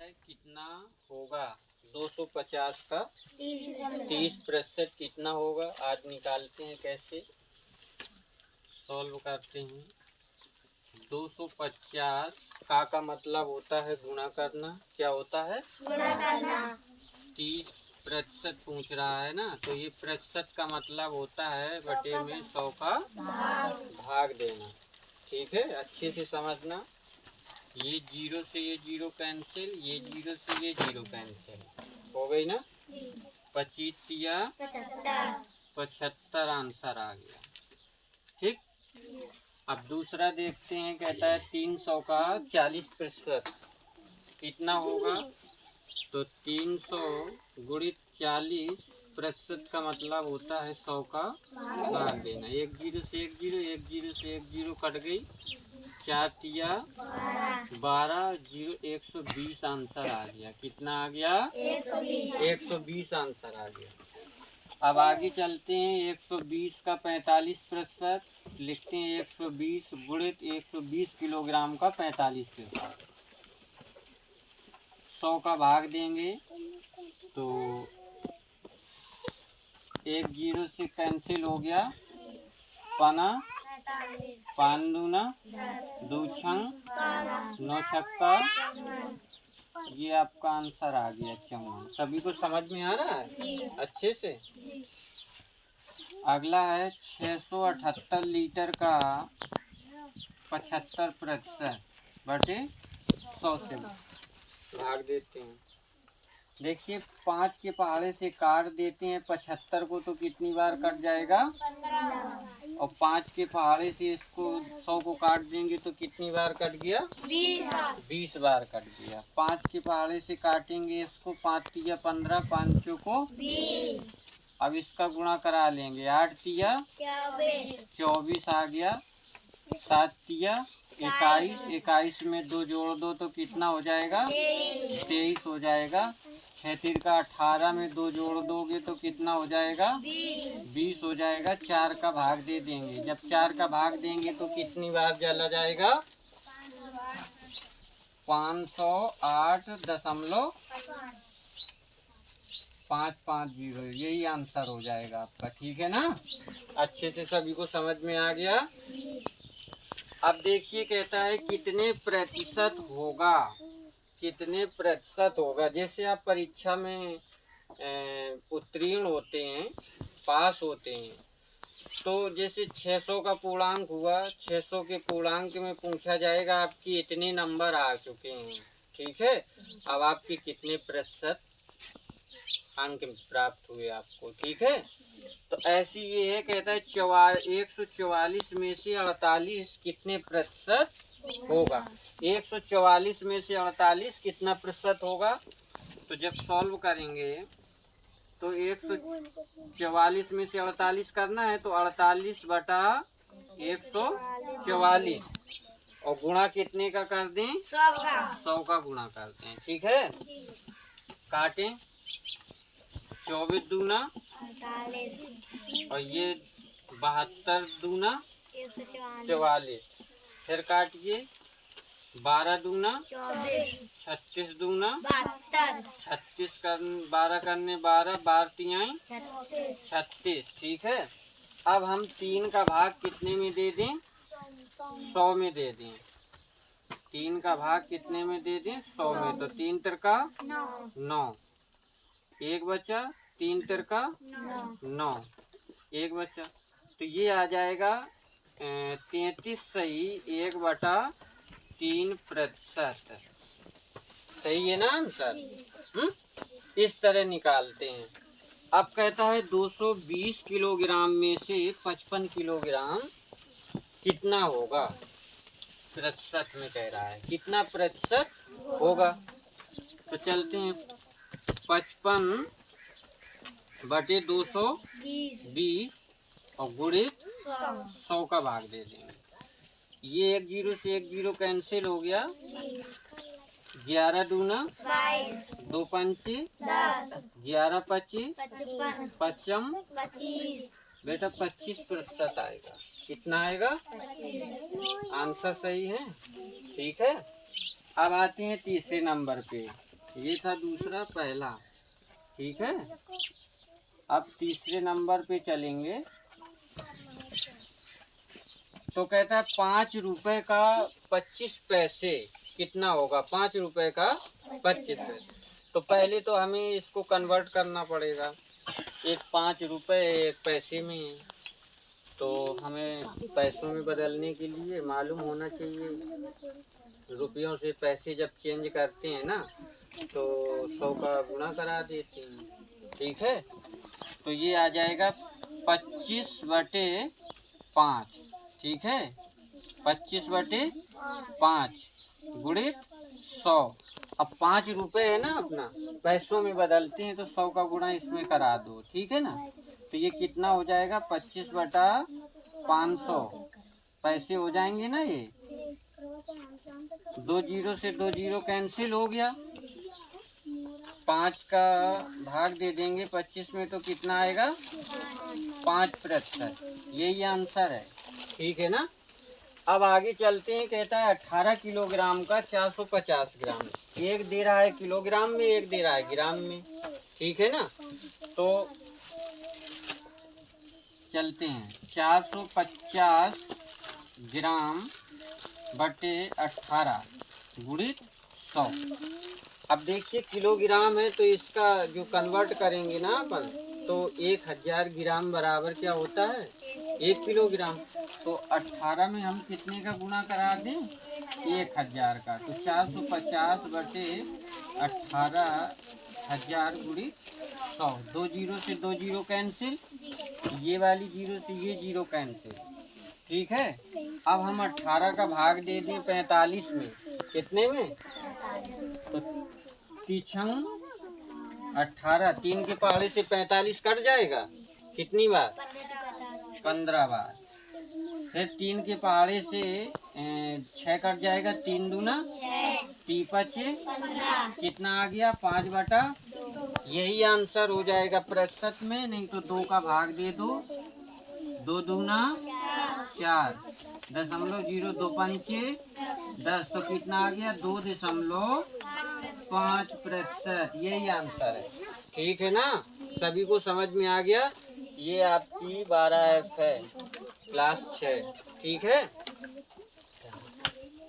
है कितना होगा 250 का 30% कितना होगा। आज निकालते हैं, कैसे सॉल्व करते हैं। 250 का मतलब होता है गुणा करना। क्या होता है? गुणा करना। 30% पूछ रहा है ना, तो ये प्रतिशत का मतलब होता है बटे में 100 का भाग देना। ठीक है, अच्छे से समझना। ये जीरो से ये जीरो कैंसिल, ये जीरो से ये जीरो कैंसिल हो गई ना। 25 या 75 आंसर आ गया। ठीक, अब दूसरा देखते हैं। कहता है 300 का 40% कितना होगा। तो 300 गुणित 40% का मतलब होता है 100 का भाग देना। एक जीरो से एक जीरो, एक जीरो से एक जीरो कट गई। 4 तिया 12, जीरो 120 आंसर आ गया। कितना आ गया? 120 आंसर आ गया। अब आगे चलते हैं। 120 का 45% लिखते हैं। 120 गुणित 120 किलोग्राम का 45%। 100 का भाग देंगे तो एक जीरो से कैंसिल हो गया। पाना 5 दूना 2 छंग 9 छक्का, ये आपका आंसर आ गया 54। सभी को समझ में आ रहा है अच्छे से। अगला है 678 लीटर का 75% बटे 100 से भाग देते हैं। देखिए 5 के पहाड़े से काट देते हैं 75 को, तो कितनी बार कट जाएगा? 15। और 5 के पहाड़े से इसको 100 को काट देंगे तो कितनी बार कट गया? 20 बार कट गया। 5 के पहाड़े से काटेंगे इसको, 5 तिया 15, 5 को 20। अब इसका गुणा करा लेंगे। 8 तिया 24 आ गया। 7 तिया 21, 21 में 2 जोड़ दो तो कितना हो जाएगा? 23 हो जाएगा। 6 तीर का 18 में 2 जोड़ दोगे तो कितना हो जाएगा? 20 हो जाएगा। 4 का भाग दे देंगे। जब 4 का भाग देंगे तो कितनी बार चला जाएगा? 508.550, यही आंसर हो जाएगा आपका। ठीक है ना, अच्छे से सभी को समझ में आ गया। अब देखिए कहता है कितने प्रतिशत होगा। कितने प्रतिशत होगा। जैसे आप परीक्षा में उत्तीर्ण होते हैं, पास होते हैं, तो जैसे 600 का पूर्णांक हुआ, 600 के पूर्णांक में पूछा जाएगा आपकी इतने नंबर आ चुके हैं। ठीक है, अब आपके कितने प्रतिशत अंक प्राप्त हुए आपको। ठीक है, तो ऐसी ये है। कहता है 144 में से 48 कितने प्रतिशत होगा। 144 में से 48 कितना प्रतिशत होगा। तो जब सॉल्व करेंगे तो 144 में से 48 करना है, तो 48 बटा 144 और गुणा कितने का कर दें? 100 का गुणा करते हैं। ठीक है, काटें। 24 दूना और ये 72 दूना 44, फिर काटिए। 12 दूना 26 दूना 36 कर 12 करने 12, 12 तियाई 36। ठीक है, अब हम 3 का भाग कितने में दे दें? 100 में दे दें। 3 का भाग कितने में दे दें? 100 में। तो 3 तिरका 9, एक बचा। 3 तिरका 9, एक बचा। तो ये आ जाएगा 33 सही 1/3%। सही है ना आंसर। इस तरह निकालते हैं। अब कहता है 220 किलोग्राम में से 55 किलोग्राम कितना होगा। प्रतिशत में कह रहा है कितना प्रतिशत होगा। तो चलते हैं। 55 बटे 220 और गुणित 100 का भाग दे देंगे। ये एक जीरो से एक जीरो कैंसिल हो गया। 11 दूना 2 पंची 11 25 55 बेटा 25% आएगा। कितना आएगा? आंसर सही है। ठीक है, अब आते हैं तीसरे नंबर पे। ये था दूसरा, पहला। ठीक है, अब तीसरे नंबर पे चलेंगे। तो कहता है 5 रुपए का 25 पैसे कितना होगा? 5 रुपए का 25 पैसे। तो पहले तो हमें इसको कन्वर्ट करना पड़ेगा। एक 5 रुपए एक पैसे में है, तो हमें पैसों में बदलने के लिए मालूम होना चाहिए। रुपयों से पैसे जब चेंज करते हैं ना, तो 100 का गुणा करा देते हैं। ठीक है, तो ये आ जाएगा 25/5। ठीक है, 25/5 गुणित 100। अब 5 रुपए है ना, अपना पैसों में बदलते हैं तो 100 का गुणा इसमें करा दो। ठीक है ना, तो ये कितना हो जाएगा? 25/500 पैसे हो जाएंगे ना। ये 2 जीरो से 2 जीरो कैंसिल हो गया। 5 का भाग दे देंगे 25 में तो कितना आएगा? 5%। यही आंसर है। ठीक है ना। अब आगे चलते हैं। कहता है 18 किलोग्राम का 450 ग्राम। एक दे रहा है किलोग्राम में, एक दे रहा है ग्राम में। ठीक है ना, तो चलते हैं। 450 ग्राम बटे 18 गुणित 100। अब देखिए किलोग्राम है तो इसका जो कन्वर्ट करेंगे ना अपन, तो 1000 ग्राम बराबर क्या होता है? 1 किलोग्राम। तो 18 में हम कितने का गुणा करा दें? 1000 का। तो 450 बटे 18,000 गुणित 100। 2 जीरो से 2 जीरो कैंसिल, ये वाली जीरो से ये जीरो कैंसिल। ठीक है, अब हम 18 का भाग दे दें 45 में। कितने में? तो तीछंग 18, 3 के पहाड़े से 45 कट जाएगा। कितनी बार? 15 बार। फिर 3 के पहाड़े से 6 कट जाएगा। 3 दूना 3×5 कितना आ गया? 5/2। यही आंसर हो जाएगा प्रतिशत में। नहीं तो 2 का भाग दे दो। 2 दूना 4, 0.02 पंचे 10, तो कितना आ गया? 2.5%। यही आंसर है। ठीक है ना, सभी को समझ में आ गया। ये आपकी 12F है, क्लास 6। ठीक है।